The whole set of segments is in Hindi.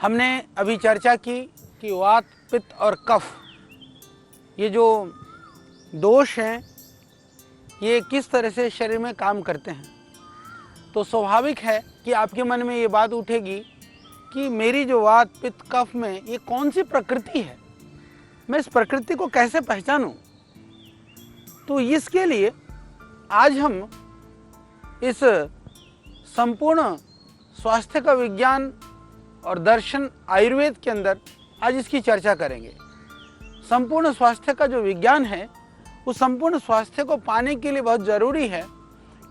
हमने अभी चर्चा की कि वात, पित्त और कफ ये जो दोष हैं ये किस तरह से शरीर में काम करते हैं। तो स्वाभाविक है कि आपके मन में ये बात उठेगी कि मेरी जो वात, पित्त, कफ में ये कौन सी प्रकृति है, मैं इस प्रकृति को कैसे पहचानूं। तो इसके लिए आज हम इस संपूर्ण स्वास्थ्य का विज्ञान और दर्शन आयुर्वेद के अंदर आज इसकी चर्चा करेंगे। संपूर्ण स्वास्थ्य का जो विज्ञान है उस संपूर्ण स्वास्थ्य को पाने के लिए बहुत ज़रूरी है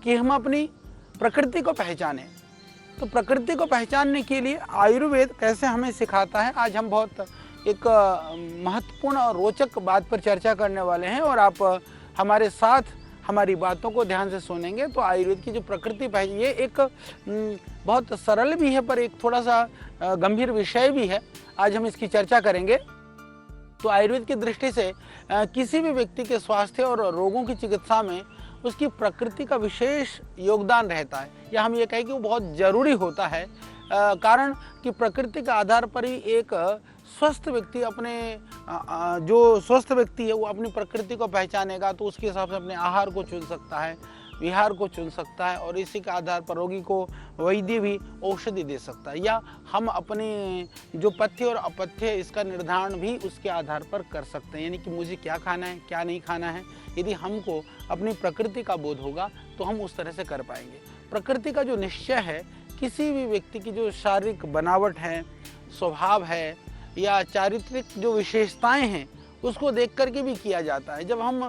कि हम अपनी प्रकृति को पहचानें। तो प्रकृति को पहचानने के लिए आयुर्वेद कैसे हमें सिखाता है, आज हम बहुत एक महत्वपूर्ण और रोचक बात पर चर्चा करने वाले हैं और आप हमारे साथ हमारी बातों को ध्यान से सुनेंगे तो आयुर्वेद की जो प्रकृति पहचान, ये एक बहुत सरल भी है पर एक थोड़ा सा गंभीर विषय भी है। आज हम इसकी चर्चा करेंगे। तो आयुर्वेद की दृष्टि से किसी भी व्यक्ति के स्वास्थ्य और रोगों की चिकित्सा में उसकी प्रकृति का विशेष योगदान रहता है, या हम ये कहें कि वो बहुत ज़रूरी होता है। कारण कि प्रकृति के आधार पर ही एक स्वस्थ व्यक्ति अपने जो स्वस्थ व्यक्ति है वो अपनी प्रकृति को पहचानेगा तो उसके हिसाब से अपने आहार को चुन सकता है, विहार को चुन सकता है और इसी के आधार पर रोगी को वैद्य भी औषधि दे सकता है, या हम अपने जो पथ्य और अपथ्य इसका निर्धारण भी उसके आधार पर कर सकते हैं। यानी कि मुझे क्या खाना है, क्या नहीं खाना है, यदि हमको अपनी प्रकृति का बोध होगा तो हम उस तरह से कर पाएंगे। प्रकृति का जो निश्चय है किसी भी व्यक्ति की जो शारीरिक बनावट है, स्वभाव है या चारित्रिक जो विशेषताएं हैं उसको देख करके भी किया जाता है। जब हम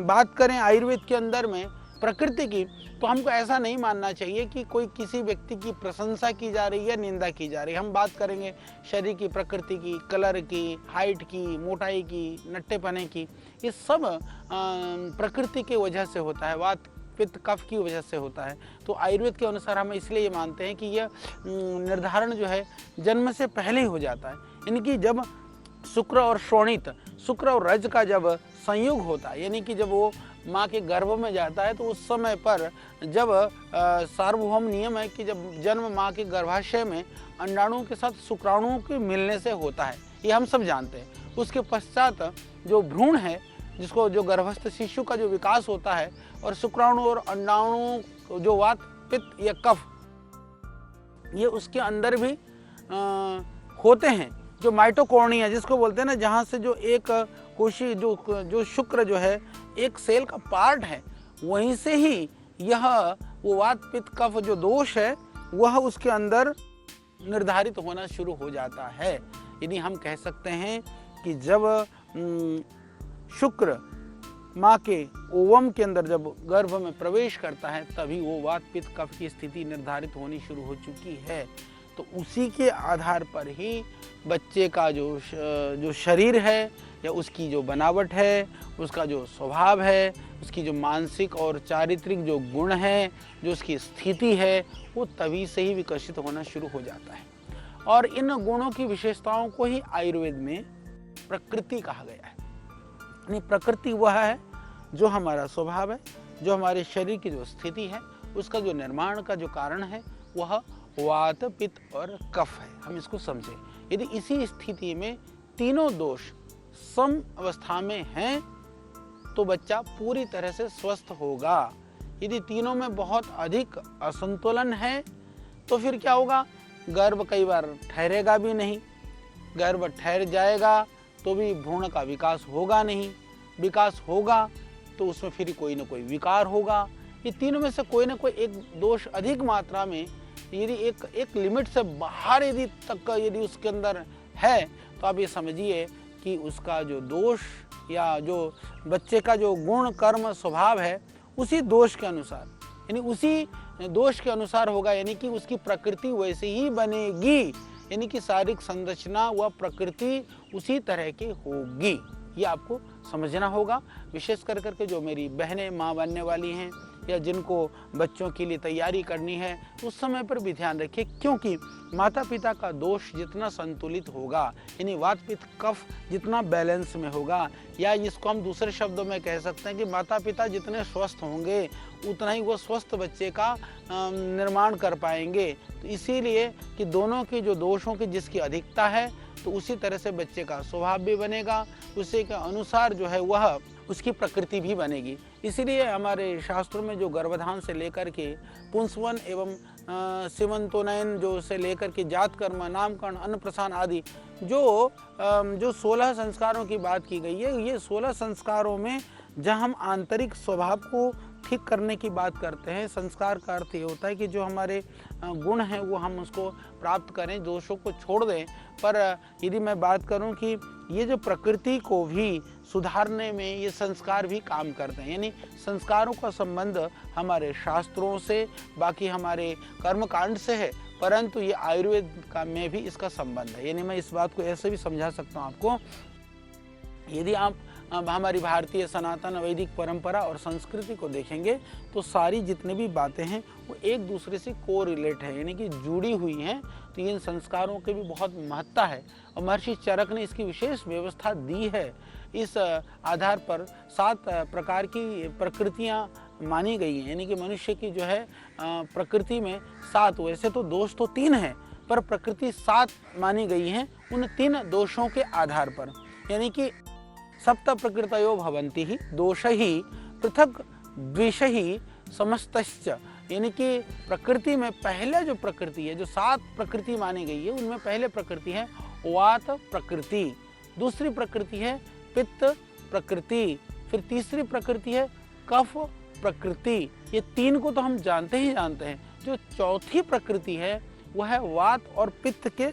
बात करें आयुर्वेद के अंदर में प्रकृति की तो हमको ऐसा नहीं मानना चाहिए कि कोई किसी व्यक्ति की प्रशंसा की जा रही है, निंदा की जा रही है। हम बात करेंगे शरीर की प्रकृति की, कलर की, हाइट की, मोटाई की, नट्टेपने की, ये सब प्रकृति की वजह से होता है, वात, पित्त, कफ की वजह से होता है। तो आयुर्वेद के अनुसार हम इसलिए ये मानते हैं कि यह निर्धारण जो है जन्म से पहले ही हो जाता है। यानी कि जब शुक्र और शोणित, शुक्र और रज का जब संयोग होता है, यानी कि जब वो माँ के गर्भ में जाता है तो उस समय पर जब सार्वभौम नियम है कि जब जन्म माँ के गर्भाशय में अंडाणुओं के साथ शुक्राणुओं के मिलने से होता है, ये हम सब जानते हैं। उसके पश्चात जो भ्रूण है जिसको जो गर्भस्थ शिशु का जो विकास होता है और शुक्राणु और अंडाणु जो वात, पित्त या कफ ये उसके अंदर भी होते हैं। जो माइटोकॉन्ड्रिया जिसको बोलते हैं ना, जहाँ से जो एक कोशी जो शुक्र जो है एक सेल का पार्ट है, वहीं से ही यह वो वात, पित्त, कफ जो दोष है वह उसके अंदर निर्धारित होना शुरू हो जाता है। यदि हम कह सकते हैं कि जब शुक्र माँ के ओवम के अंदर जब गर्भ में प्रवेश करता है तभी वो वात, पित्त, कफ की स्थिति निर्धारित होनी शुरू हो चुकी है। तो उसी के आधार पर ही बच्चे का जो शरीर है या उसकी जो बनावट है, उसका जो स्वभाव है, उसकी जो मानसिक और चारित्रिक जो गुण है, जो उसकी स्थिति है, वो तभी से ही विकसित होना शुरू हो जाता है। और इन गुणों की विशेषताओं को ही आयुर्वेद में प्रकृति कहा गया है। यानी प्रकृति वह है जो हमारा स्वभाव है, जो हमारे शरीर की जो स्थिति है, उसका जो निर्माण का जो कारण है वह वात, पित्त और कफ है। हम इसको समझें। यदि इसी स्थिति में तीनों दोष सम अवस्था में हैं तो बच्चा पूरी तरह से स्वस्थ होगा। यदि तीनों में बहुत अधिक असंतुलन है तो फिर क्या होगा, गर्भ कई बार ठहरेगा भी नहीं, गर्भ ठहर जाएगा तो भी भ्रूण का विकास होगा नहीं, विकास होगा तो उसमें फिर कोई ना कोई विकार होगा। ये तीनों में से कोई ना कोई एक दोष अधिक मात्रा में यदि एक लिमिट से बाहर यदि उसके अंदर है तो आप ये समझिए कि उसका जो दोष या जो बच्चे का जो गुण, कर्म, स्वभाव है उसी दोष के अनुसार, यानी उसी दोष के अनुसार होगा। यानी कि उसकी प्रकृति वैसे ही बनेगी, यानी कि शारीरिक संरचना व प्रकृति उसी तरह की होगी। ये आपको समझना होगा। विशेष कर करके जो मेरी बहनें माँ बनने वाली हैं या जिनको बच्चों के लिए तैयारी करनी है उस समय पर भी ध्यान रखिए, क्योंकि माता पिता का दोष जितना संतुलित होगा, यानी वात पित्त कफ जितना बैलेंस में होगा, या इसको हम दूसरे शब्दों में कह सकते हैं कि माता पिता जितने स्वस्थ होंगे उतना ही वो स्वस्थ बच्चे का निर्माण कर पाएंगे। तो इसीलिए कि दोनों के जो दोषों की जिसकी अधिकता है तो उसी तरह से बच्चे का स्वभाव भी बनेगा, उसी के अनुसार जो है वह उसकी प्रकृति भी बनेगी। इसीलिए हमारे शास्त्रों में जो गर्भाधान से लेकर के पुंसवन एवं सीमंतोनयन जो से लेकर के जात कर्म, नामकरण, अन्नप्रसान आदि जो 16 संस्कारों की बात की गई है, ये 16 संस्कारों में जहाँ हम आंतरिक स्वभाव को ठीक करने की बात करते हैं, संस्कार का अर्थ ये होता है कि जो हमारे गुण हैं वो हम उसको प्राप्त करें, दोषों को छोड़ दें। पर यदि मैं बात करूं कि ये जो प्रकृति को भी सुधारने में ये संस्कार भी काम करते हैं, यानी संस्कारों का संबंध हमारे शास्त्रों से, बाकी हमारे कर्मकांड से है, परंतु ये आयुर्वेद का में भी इसका संबंध है। यानी मैं इस बात को ऐसे भी समझा सकता हूँ आपको, यदि आप हमारी भारतीय सनातन वैदिक परंपरा और संस्कृति को देखेंगे तो सारी जितनी भी बातें हैं वो एक दूसरे से को रिलेट है, यानी कि जुड़ी हुई हैं। तो इन संस्कारों की भी बहुत महत्ता है और महर्षि चरक ने इसकी विशेष व्यवस्था दी है। इस आधार पर 7 प्रकार की प्रकृतियां मानी गई हैं, यानी कि मनुष्य की जो है प्रकृति में 7, वैसे तो दोष तो 3 हैं पर प्रकृति 7 मानी गई हैं उन 3 दोषों के आधार पर। यानी कि सप्त प्रकृतयो भवन्ति ही दोषहि पृथक द्विषहि समस्तश्च, यानी कि प्रकृति में पहले जो प्रकृति है, जो 7 प्रकृति मानी गई है उनमें पहले प्रकृति है वात प्रकृति, दूसरी प्रकृति है पित्त प्रकृति, फिर तीसरी प्रकृति है कफ प्रकृति। ये 3 को तो हम जानते ही जानते हैं। जो चौथी प्रकृति है वह है वात और पित्त के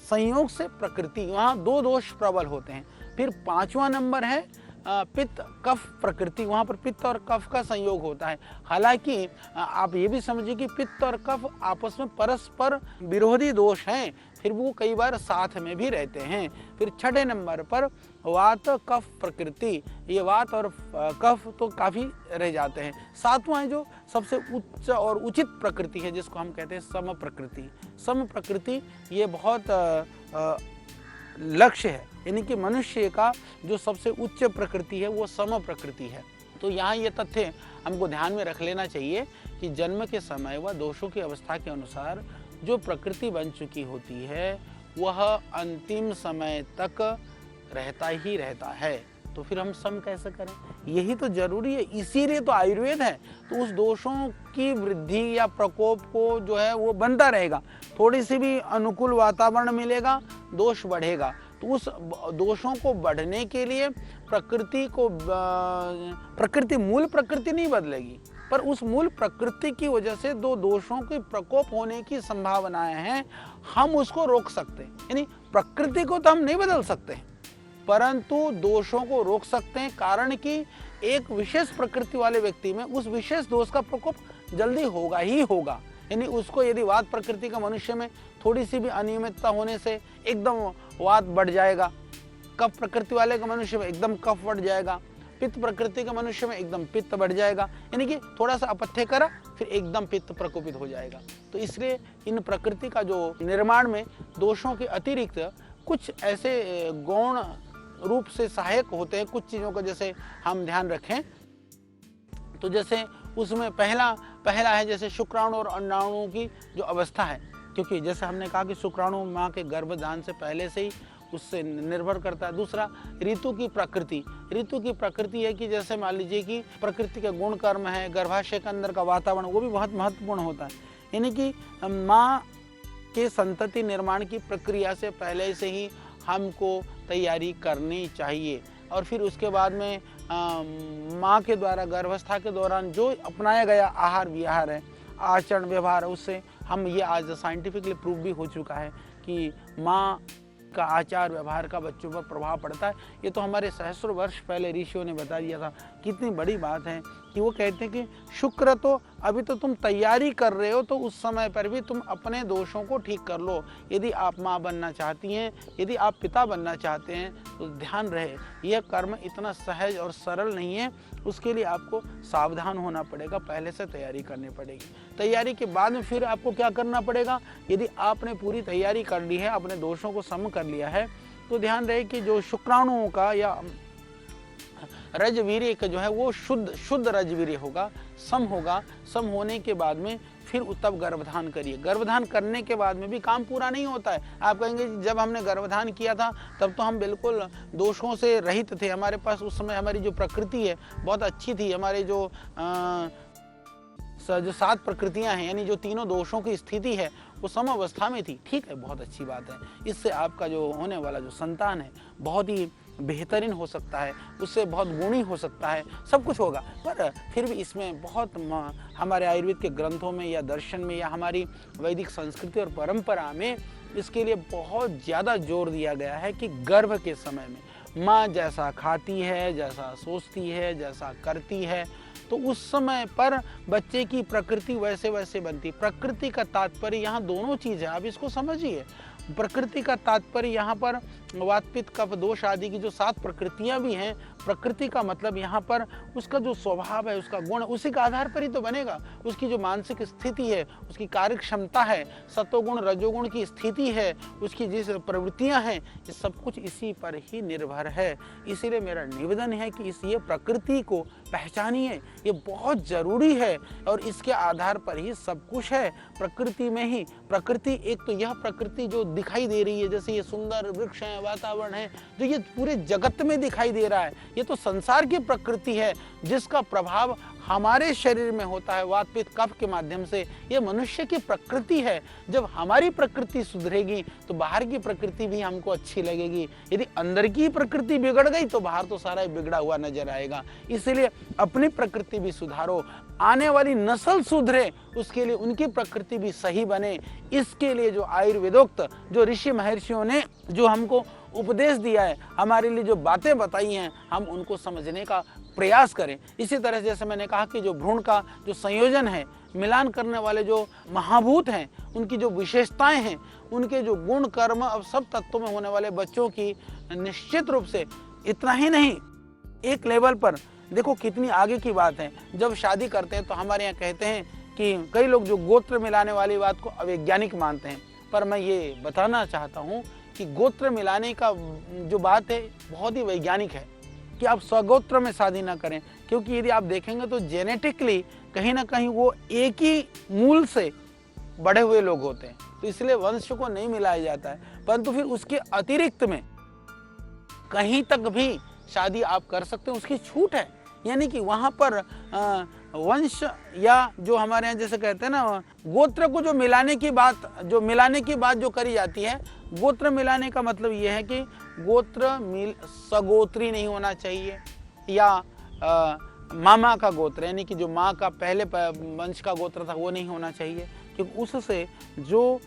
संयोग से प्रकृति, वहाँ 2 दोष प्रबल होते हैं। फिर 5वां नंबर है पित्त कफ प्रकृति, वहाँ पर पित्त और कफ का संयोग होता है। हालांकि आप ये भी समझिए कि पित्त और कफ आपस में परस्पर विरोधी दोष हैं, फिर वो कई बार साथ में भी रहते हैं। फिर 6ठे नंबर पर वात कफ प्रकृति, ये वात और कफ तो काफ़ी रह जाते हैं। 7वां है जो सबसे उच्च और उचित प्रकृति है जिसको हम कहते हैं सम प्रकृति। सम प्रकृति ये बहुत लक्ष्य है, यानी कि मनुष्य का जो सबसे उच्च प्रकृति है वो सम प्रकृति है। तो यहाँ ये तथ्य हमको ध्यान में रख लेना चाहिए कि जन्म के समय व दोषों की अवस्था के अनुसार जो प्रकृति बन चुकी होती है वह अंतिम समय तक रहता ही रहता है। तो फिर हम सम कैसे करें, यही तो जरूरी है। इसीलिए तो आयुर्वेद है। तो उस दोषों की वृद्धि या प्रकोप को जो है वो बनता रहेगा, थोड़ी सी भी अनुकूल वातावरण मिलेगा दोष बढ़ेगा। तो उस दोषों को बढ़ने के लिए प्रकृति मूल प्रकृति नहीं बदलेगी, पर उस मूल प्रकृति की वजह से 2 दोषों के प्रकोप होने की संभावनाएं हैं, हम उसको रोक सकते हैं। यानी प्रकृति को तो हम नहीं बदल सकते परंतु दोषों को रोक सकते हैं, कारण कि एक विशेष प्रकृति वाले व्यक्ति में उस विशेष दोष का प्रकोप जल्दी होगा ही होगा। यानी उसको यदि वात प्रकृति का मनुष्य में थोड़ी सी भी अनियमितता होने से एकदम वात बढ़ जाएगा, कफ प्रकृति वाले का मनुष्य में एकदम कफ बढ़ जाएगा, पित्त प्रकृति के मनुष्य में एकदम पित्त बढ़ जाएगा, यानी कि थोड़ा सा अपथ्य करा फिर एकदम पित्त प्रकोपित हो जाएगा। तो इसलिए इन प्रकृति का जो निर्माण में दोषों के अतिरिक्त कुछ ऐसे गौण रूप से सहायक होते हैं कुछ चीज़ों का, जैसे हम ध्यान रखें तो जैसे उसमें पहला है जैसे शुक्राणु और अंडाणु की जो अवस्था है, क्योंकि जैसे हमने कहा कि शुक्राणु माँ के गर्भधान से पहले से ही उससे निर्भर करता है। दूसरा ऋतु की प्रकृति, ऋतु की प्रकृति है कि जैसे मान लीजिए कि प्रकृति के गुण कर्म है, गर्भाशय के अंदर का वातावरण वो भी बहुत महत्वपूर्ण होता है। यानी कि माँ के संतति निर्माण की प्रक्रिया से पहले से ही हमको तैयारी करनी चाहिए। और फिर उसके बाद में माँ के द्वारा गर्भावस्था के दौरान जो अपनाया गया आहार विहार है, आचरण व्यवहार है, उससे हम ये आज साइंटिफिकली प्रूव भी हो चुका है कि माँ का आचार व्यवहार का बच्चों पर प्रभाव पड़ता है। ये तो हमारे सहस्रों वर्ष पहले ऋषियों ने बता दिया था। कितनी बड़ी बात है कि वो कहते हैं कि शुक्र तो अभी तो तुम तैयारी कर रहे हो, तो उस समय पर भी तुम अपने दोषों को ठीक कर लो। यदि आप माँ बनना चाहती हैं, यदि आप पिता बनना चाहते हैं, तो ध्यान रहे यह कर्म इतना सहज और सरल नहीं है। उसके लिए आपको सावधान होना पड़ेगा, पहले से तैयारी करनी पड़ेगी। तैयारी के बाद में फिर आपको क्या करना पड़ेगा, यदि आपने पूरी तैयारी कर ली है, अपने दोषों को सम कर लिया है, तो ध्यान रहे कि जो शुक्राणुओं का या रजवीर्य का जो है वो शुद्ध रजवीर्य होगा, सम होगा। सम होने के बाद में फिर तब गर्भधान करिए। गर्भधान करने के बाद में भी काम पूरा नहीं होता है। आप कहेंगे जब हमने गर्भधान किया था तब तो हम बिल्कुल दोषों से रहित थे, हमारे पास उस समय हमारी जो प्रकृति है बहुत अच्छी थी, हमारे जो 7 प्रकृतियां हैं, यानी जो तीनों दोषों की स्थिति है वो सम अवस्था में थी। ठीक है, बहुत अच्छी बात है। इससे आपका जो होने वाला जो संतान है बहुत ही बेहतरीन हो सकता है, उससे बहुत गुणी हो सकता है, सब कुछ होगा। पर फिर भी इसमें बहुत हमारे आयुर्वेद के ग्रंथों में या दर्शन में या हमारी वैदिक संस्कृति और परंपरा में इसके लिए बहुत ज़्यादा जोर दिया गया है कि गर्भ के समय में माँ जैसा खाती है, जैसा सोचती है, जैसा करती है, तो उस समय पर बच्चे की प्रकृति वैसे वैसे बनती। प्रकृति का तात्पर्य यहाँ दोनों चीज़ है, आप इसको समझिए। प्रकृति का तात्पर्य यहाँ पर वात पित्त कफ दोष आदि की जो 7 प्रकृतियाँ भी हैं, प्रकृति का मतलब यहाँ पर उसका जो स्वभाव है, उसका गुण, उसी के आधार पर ही तो बनेगा। उसकी जो मानसिक स्थिति है, उसकी कार्य क्षमता है, सत्वगुण रजोगुण की स्थिति है, उसकी जिस प्रवृत्तियाँ हैं, ये सब कुछ इसी पर ही निर्भर है। इसीलिए मेरा निवेदन है कि ये प्रकृति को पहचानिए, ये बहुत ज़रूरी है और इसके आधार पर ही सब कुछ है। प्रकृति में ही प्रकृति, एक तो यह प्रकृति जो दिखाई दे रही है, जैसे ये सुंदर वृक्ष हैं, वातावरण है, जो ये पूरे जगत में दिखाई दे रहा है, ये तो संसार की प्रकृति है जिसका प्रभाव हमारे शरीर में होता है वात पित्त कफ के माध्यम से। ये मनुष्य की प्रकृति है। जब हमारी प्रकृति सुधरेगी तो बाहर की प्रकृति भी हमको अच्छी लगेगी। यदि अंदर की प्रकृति बिगड़ गई तो बाहर तो सारा बिगड़ा हुआ नजर आएगा। इसलिए अपनी प्रकृति भी सुधारो, आने वाली नस्ल सुधरे, उसके लिए उनकी प्रकृति भी सही बने। इसके लिए जो आयुर्वेदोक्त जो ऋषि महर्षियों ने जो हमको उपदेश दिया है, हमारे लिए जो बातें बताई हैं, हम उनको समझने का प्रयास करें। इसी तरह जैसे मैंने कहा कि जो भ्रूण का जो संयोजन है, मिलान करने वाले जो महाभूत हैं, उनकी जो विशेषताएं हैं, उनके जो गुण कर्म अब सब तत्वों में होने वाले बच्चों की निश्चित रूप से, इतना ही नहीं, एक लेवल पर देखो कितनी आगे की बात है। जब शादी करते हैं तो हमारे यहाँ कहते हैं कि कई लोग जो गोत्र मिलाने वाली बात को अवैज्ञानिक मानते हैं, पर मैं ये बताना चाहता हूँ कि गोत्र मिलाने का जो बात है बहुत ही वैज्ञानिक है कि आप स्वगोत्र में शादी ना करें, क्योंकि यदि आप देखेंगे तो जेनेटिकली कहीं ना कहीं वो एक ही मूल से बड़े हुए लोग होते हैं, तो इसलिए वंश को नहीं मिलाया जाता है। परंतु फिर उसके अतिरिक्त में कहीं तक भी शादी आप कर सकते हैं, उसकी छूट है। यानी कि वहाँ पर वंश या जो हमारे यहाँ जैसे कहते हैं ना, गोत्र को जो मिलाने की बात जो करी जाती है, गोत्र मिलाने का मतलब ये है कि गोत्र सगोत्री नहीं होना चाहिए, या मामा का गोत्र यानी कि जो माँ का पहले वंश का गोत्र था वो नहीं होना चाहिए, क्योंकि उससे जो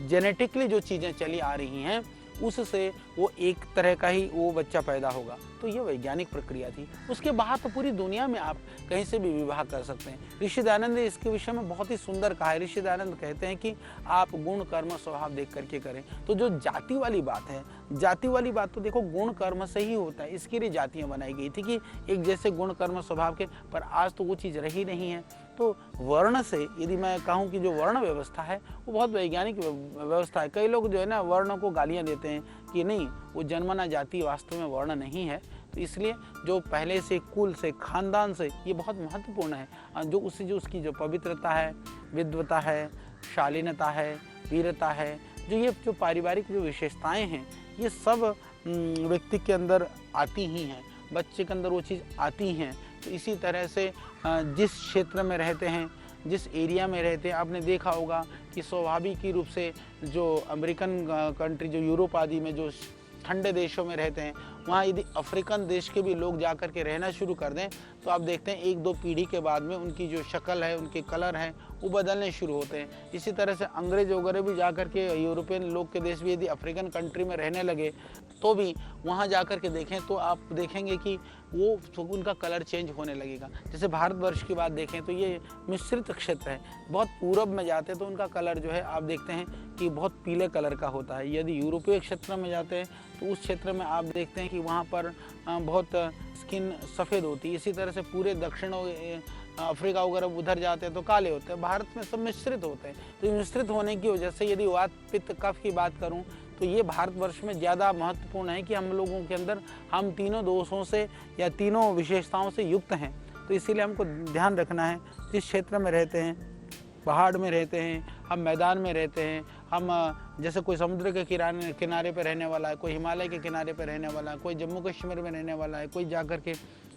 जेनेटिकली जो चीज़ें चली आ रही हैं उससे वो एक तरह का ही वो बच्चा पैदा होगा। तो ये वैज्ञानिक प्रक्रिया थी। उसके बाद तो पूरी दुनिया में आप कहीं से भी विवाह कर सकते हैं। ऋषि दयानंद ने इसके विषय में बहुत ही सुंदर कहा है। ऋषि दयानंद कहते हैं कि आप गुण कर्म स्वभाव देख करके करें। तो जो जाति वाली बात है, जाति वाली बात तो देखो गुण कर्म से ही होता है। इसके लिए जातियाँ बनाई गई थी कि एक जैसे गुण कर्म स्वभाव के, पर आज तो वो चीज़ रही नहीं है। तो वर्ण से यदि मैं कहूँ कि जो वर्ण व्यवस्था है वो बहुत वैज्ञानिक व्यवस्था है। कई लोग जो है ना वर्ण को गालियाँ देते हैं कि नहीं, वो जन्मना जाति वास्तव में वर्ण नहीं है। तो इसलिए जो पहले से कुल से खानदान से ये बहुत महत्वपूर्ण है। जो उसकी जो पवित्रता है, विद्वता है, शालीनता है, वीरता है, जो पारिवारिक जो विशेषताएं हैं, ये सब व्यक्ति के अंदर आती ही हैं, बच्चे के अंदर वो चीज़ आती हैं। तो इसी तरह से जिस क्षेत्र में रहते हैं, जिस एरिया में रहते हैं, आपने देखा होगा कि स्वाभाविक रूप से जो अमेरिकन कंट्री, जो यूरोप आदि में जो ठंडे देशों में रहते हैं, वहाँ यदि अफ्रीकन देश के भी लोग जा कर के रहना शुरू कर दें तो आप देखते हैं 1-2 पीढ़ी के बाद में उनकी जो शक्ल है, उनके कलर हैं, वो बदलने शुरू होते हैं। इसी तरह से अंग्रेज वगैरह भी जा कर के यूरोपियन लोग के देश भी यदि अफ्रीकन कंट्री में रहने लगे तो भी वहाँ जा कर के देखें तो आप देखेंगे कि वो उनका कलर चेंज होने लगेगा। जैसे भारतवर्ष की बात देखें तो ये मिश्रित क्षेत्र है, बहुत पूरब में जाते हैं तो उनका कलर जो है आप देखते हैं कि बहुत पीले कलर का होता है। यदि यूरोपीय क्षेत्र में जाते हैं तो उस क्षेत्र में आप देखते हैं कि वहाँ पर बहुत स्किन सफ़ेद होती है। इसी तरह से पूरे दक्षिण अफ्रीका वगैरह उधर जाते हैं तो काले होते हैं। भारत में सब मिश्रित होते हैं। तो मिश्रित होने की वजह से यदि वात पित्त कफ की बात करूं तो ये भारतवर्ष में ज़्यादा महत्वपूर्ण है कि हम लोगों के अंदर हम तीनों दोषों से या तीनों विशेषताओं से युक्त हैं। तो इसीलिए हमको ध्यान रखना है, जिस क्षेत्र में रहते हैं, पहाड़ में रहते हैं, हम मैदान में रहते हैं, हम जैसे कोई समुद्र के किनारे पर रहने वाला है, कोई हिमालय के किनारे पर रहने वाला है, कोई जम्मू कश्मीर में रहने वाला है, कोई जाकर के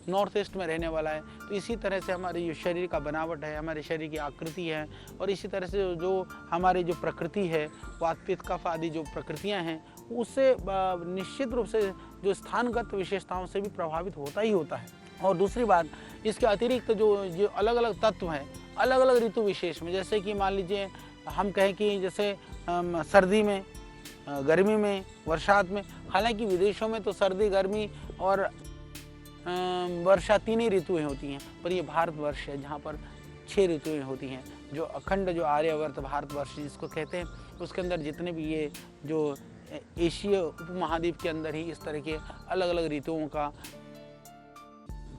नॉर्थ ईस्ट में रहने वाला है। तो इसी तरह से हमारी जो शरीर का बनावट है, हमारे शरीर की आकृति है, और इसी तरह से जो हमारी जो प्रकृति है, वात पित्त कफ आदि जो प्रकृतियां हैं, उससे निश्चित रूप से जो स्थानगत विशेषताओं से भी प्रभावित होता ही होता है। और दूसरी बात, इसके अतिरिक्त जो अलग अलग तत्व हैं, अलग अलग ऋतु विशेष में, जैसे कि मान लीजिए हम कहें कि जैसे सर्दी में, गर्मी में, बरसात में, हालांकि विदेशों में तो सर्दी, गर्मी और वर्षा तीन ही ऋतुएं होती हैं, पर ये भारतवर्ष है जहाँ पर 6 ऋतुएं होती हैं। जो अखंड जो आर्यवर्त भारतवर्ष जिसको कहते हैं, उसके अंदर जितने भी ये जो एशिया उपमहाद्वीप के अंदर ही इस तरह के अलग अलग ऋतुओं का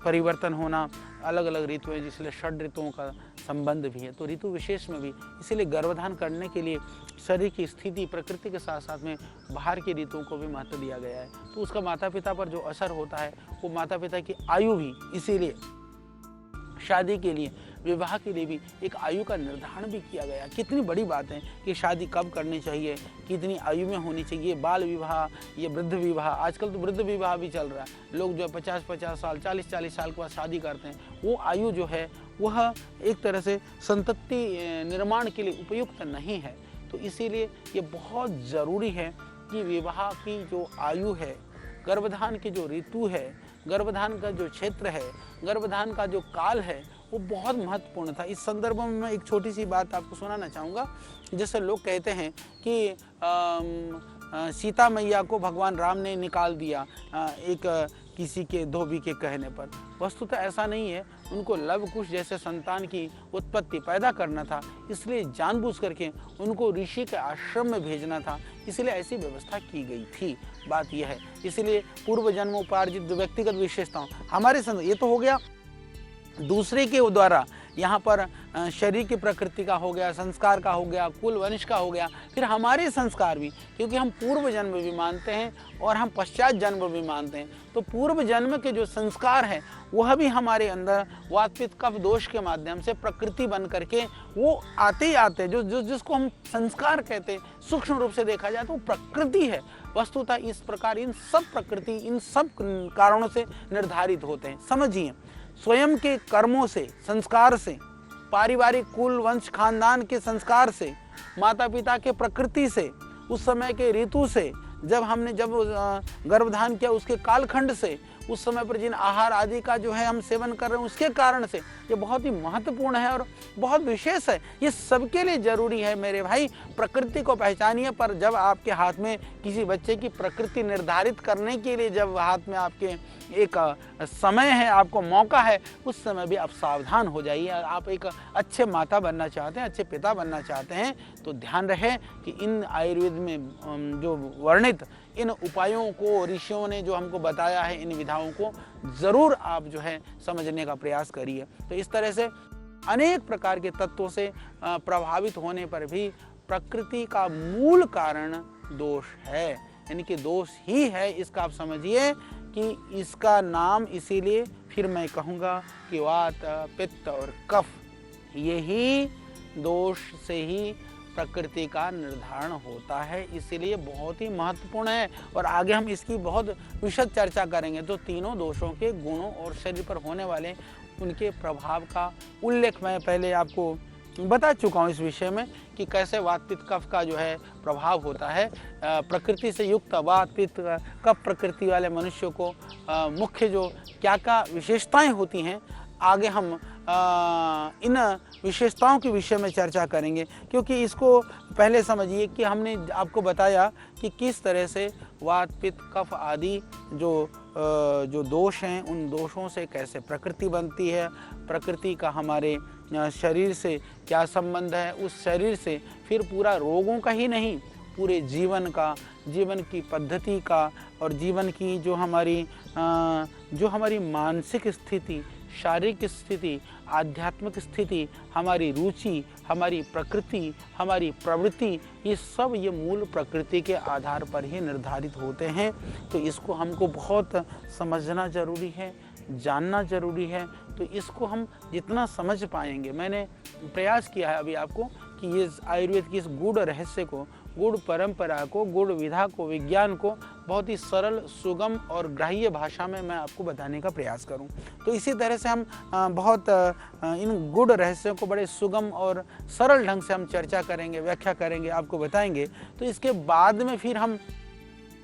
परिवर्तन होना, अलग अलग ऋतुएं, जिसलिए 6 ऋतुओं का संबंध भी है। तो ऋतु विशेष में भी इसीलिए गर्भधान करने के लिए शरीर की स्थिति, प्रकृति के साथ साथ में बाहर की ऋतुओं को भी महत्व दिया गया है। तो उसका माता पिता पर जो असर होता है, वो माता पिता की आयु भी, इसीलिए शादी के लिए, विवाह के लिए भी एक आयु का निर्धारण भी किया गया। कितनी बड़ी बात है कि शादी कब करनी चाहिए, कितनी आयु में होनी चाहिए, बाल विवाह, ये वृद्ध विवाह, आजकल तो वृद्ध विवाह भी चल रहा है। लोग जो 50-50 साल, 40-40 साल के बाद शादी करते हैं। वो आयु जो है वह एक तरह से संतति निर्माण के लिए उपयुक्त नहीं है। तो इसीलिए ये बहुत ज़रूरी है कि विवाह की जो आयु है, गर्भधान की जो ऋतु है, गर्भधान का जो क्षेत्र है, गर्भधान का जो काल है, वो बहुत महत्वपूर्ण था। इस संदर्भ में मैं एक छोटी सी बात आपको सुनाना चाहूँगा। जैसे लोग कहते हैं कि सीता मैया को भगवान राम ने निकाल दिया एक किसी के धोबी के कहने पर। वस्तुतः ऐसा नहीं है। उनको लव कुश जैसे संतान की उत्पत्ति पैदा करना था, इसलिए जानबूझ करके उनको ऋषि के आश्रम में भेजना था, इसलिए ऐसी व्यवस्था की गई थी। बात यह है। इसलिए पूर्व जन्म उपार्जित व्यक्तिगत विशेषताओं हमारे संग, ये तो हो गया दूसरे के द्वारा, यहाँ पर शरीर की प्रकृति का हो गया, संस्कार का हो गया, कुल वंश का हो गया। फिर हमारे संस्कार भी, क्योंकि हम पूर्व जन्म भी मानते हैं और हम पश्चात जन्म भी मानते हैं। तो पूर्व जन्म के जो संस्कार हैं वह भी हमारे अंदर वात पित्त कफ दोष के माध्यम से प्रकृति बन करके वो आते ही आते, जो जिसको हम संस्कार कहते हैं, सूक्ष्म रूप से देखा जाए तो प्रकृति है। वस्तुतः इस प्रकार इन सब प्रकृति, इन सब कारणों से निर्धारित होते हैं। समझिए, स्वयं के कर्मों से, संस्कार से, पारिवारिक कुल वंश खानदान के संस्कार से, माता पिता के प्रकृति से, उस समय के ऋतु से, जब गर्भधान किया उसके कालखंड से, उस समय पर जिन आहार आदि का जो है हम सेवन कर रहे हैं उसके कारण से, ये बहुत ही महत्वपूर्ण है और बहुत विशेष है। ये सबके लिए जरूरी है मेरे भाई। प्रकृति को पहचानिए, पर जब आपके हाथ में किसी बच्चे की प्रकृति निर्धारित करने के लिए जब हाथ में आपके एक समय है, आपको मौका है, उस समय भी आप सावधान हो जाइए। आप एक अच्छे माता बनना चाहते हैं, अच्छे पिता बनना चाहते हैं, तो ध्यान रहे कि इन आयुर्वेद में जो वर्णित इन उपायों को ऋषियों ने जो हमको बताया है, इन विधाओं को ज़रूर आप जो है समझने का प्रयास करिए। तो इस तरह से अनेक प्रकार के तत्वों से प्रभावित होने पर भी प्रकृति का मूल कारण दोष है, यानी कि दोष ही है। इसका आप समझिए कि इसका नाम, इसीलिए फिर मैं कहूँगा कि वात पित्त और कफ, यही दोष से ही प्रकृति का निर्धारण होता है। इसीलिए बहुत ही महत्वपूर्ण है और आगे हम इसकी बहुत विशद चर्चा करेंगे। तो तीनों दोषों के गुणों और शरीर पर होने वाले उनके प्रभाव का उल्लेख मैं पहले आपको बता चुका हूँ इस विषय में कि कैसे वात पित्त कफ का जो है प्रभाव होता है। प्रकृति से युक्त वात पित्त कफ प्रकृति वाले मनुष्यों को मुख्य जो क्या विशेषताएं होती हैं, आगे हम इन विशेषताओं के विषय में चर्चा करेंगे, क्योंकि इसको पहले समझिए कि हमने आपको बताया कि किस तरह से वात पित्त कफ आदि जो दोष हैं, उन दोषों से कैसे प्रकृति बनती है, प्रकृति का हमारे शरीर से क्या संबंध है, उस शरीर से फिर पूरा रोगों का ही नहीं, पूरे जीवन का, जीवन की पद्धति का, और जीवन की जो हमारी मानसिक स्थिति, शारीरिक स्थिति, आध्यात्मिक स्थिति, हमारी रुचि, हमारी प्रकृति, हमारी प्रवृत्ति, ये सब ये मूल प्रकृति के आधार पर ही निर्धारित होते हैं। तो इसको हमको बहुत समझना जरूरी है, जानना जरूरी है। तो इसको हम जितना समझ पाएंगे, मैंने प्रयास किया है अभी आपको कि ये आयुर्वेद की इस गूढ़ रहस्य को, गूढ़ परंपरा को, गूढ़ विधा को, विज्ञान को बहुत ही सरल, सुगम और ग्राह्य भाषा में मैं आपको बताने का प्रयास करूं। तो इसी तरह से हम बहुत इन गूढ़ रहस्यों को बड़े सुगम और सरल ढंग से हम चर्चा करेंगे, व्याख्या करेंगे, आपको बताएंगे। तो इसके बाद में फिर हम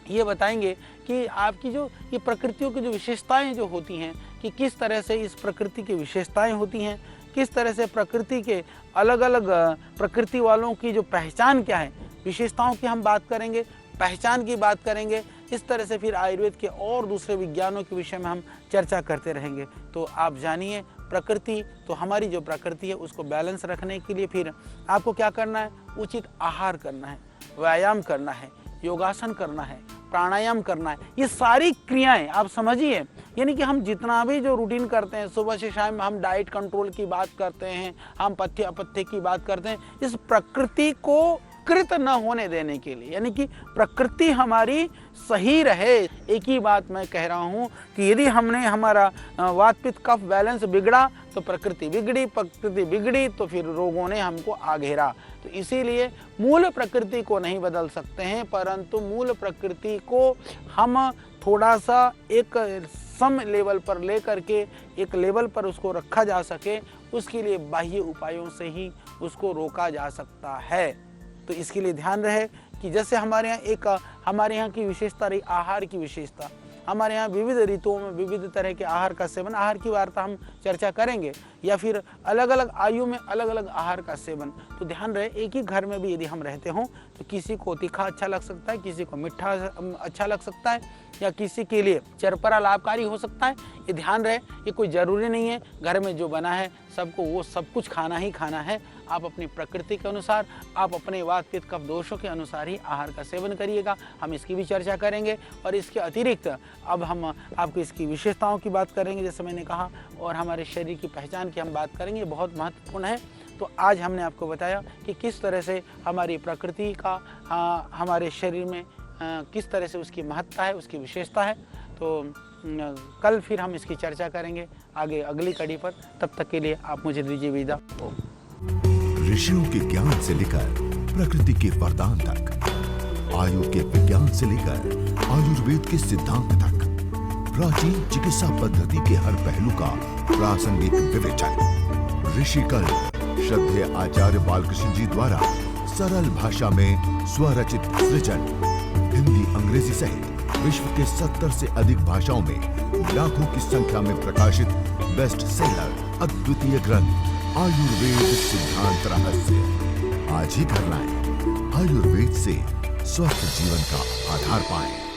ये बताएंगे कि आपकी जो ये प्रकृतियों की जो विशेषताएं जो होती हैं, कि किस तरह से इस प्रकृति की विशेषताएं होती हैं, किस तरह से प्रकृति के अलग अलग प्रकृति वालों की जो पहचान क्या है, विशेषताओं की हम बात करेंगे, पहचान की बात करेंगे। इस तरह से फिर आयुर्वेद के और दूसरे विज्ञानों के विषय में हम चर्चा करते रहेंगे। तो आप जानिए प्रकृति, तो हमारी जो प्रकृति है उसको बैलेंस रखने के लिए फिर आपको क्या करना है, उचित आहार करना है, व्यायाम करना है, योगासन करना है, प्राणायाम करना है। ये सारी क्रियाएं आप समझिए, यानी कि हम जितना भी जो रूटीन करते हैं, सुबह से शाम हम डाइट कंट्रोल की बात करते हैं, हम पथ्य अपथ्य की बात करते हैं, इस प्रकृति को कृत न होने देने के लिए, यानी कि प्रकृति हमारी सही रहे। एक ही बात मैं कह रहा हूँ कि यदि हमने हमारा वात पित्त कफ बैलेंस बिगड़ा तो प्रकृति बिगड़ी, प्रकृति बिगड़ी तो फिर रोगों ने हमको आ घेरा। तो इसीलिए मूल प्रकृति को नहीं बदल सकते हैं, परंतु मूल प्रकृति को हम थोड़ा सा एक सम लेवल पर लेकर के एक लेवल पर उसको रखा जा सके, उसके लिए बाह्य उपायों से ही उसको रोका जा सकता है। तो इसके लिए ध्यान रहे कि जैसे हमारे यहाँ की विशेषता रही आहार की विशेषता, हमारे यहाँ विविध ऋतुओं में विविध तरह के आहार का सेवन, आहार की वार्ता हम चर्चा करेंगे, या फिर अलग अलग आयु में अलग अलग आहार का सेवन। तो ध्यान रहे एक ही घर में भी यदि हम रहते हों तो किसी को तीखा अच्छा लग सकता है, किसी को मीठा अच्छा लग सकता है, या किसी के लिए चरपरा लाभकारी हो सकता है। ये ध्यान रहे, ये कोई ज़रूरी नहीं है घर में जो बना है सबको वो सब कुछ खाना ही खाना है। आप अपनी प्रकृति के अनुसार, आप अपने वात पित्त कफ दोषों के अनुसार ही आहार का सेवन करिएगा। हम इसकी भी चर्चा करेंगे, और इसके अतिरिक्त अब हम आपको इसकी विशेषताओं की बात करेंगे, जैसे मैंने कहा, और हमारे शरीर की पहचान की हम बात करेंगे, बहुत महत्वपूर्ण है। तो आज हमने आपको बताया कि किस तरह से हमारी प्रकृति का हमारे शरीर में किस तरह से उसकी महत्ता है, उसकी विशेषता है। तो कल फिर हम इसकी चर्चा करेंगे आगे अगली कड़ी पर। तब तक के लिए आप मुझे दीजिए विदा। ऋषियों के ज्ञान से लेकर प्रकृति के वरदान तक, आयु के विज्ञान से लेकर आयुर्वेद के सिद्धांत तक, प्राचीन चिकित्सा पद्धति के हर पहलू का प्रासंगिक विवेचन। ऋषिकल श्रद्धेय आचार्य बालकृष्ण जी द्वारा सरल भाषा में स्वरचित सृजन, हिंदी अंग्रेजी सहित विश्व के 70 से अधिक भाषाओं में लाखों की संख्या में प्रकाशित बेस्ट सेलर अद्वितीय ग्रंथ आयुर्वेद सिद्धांत रहस्य। आज ही घर लाएं, आयुर्वेद से स्वस्थ जीवन का आधार पाएं।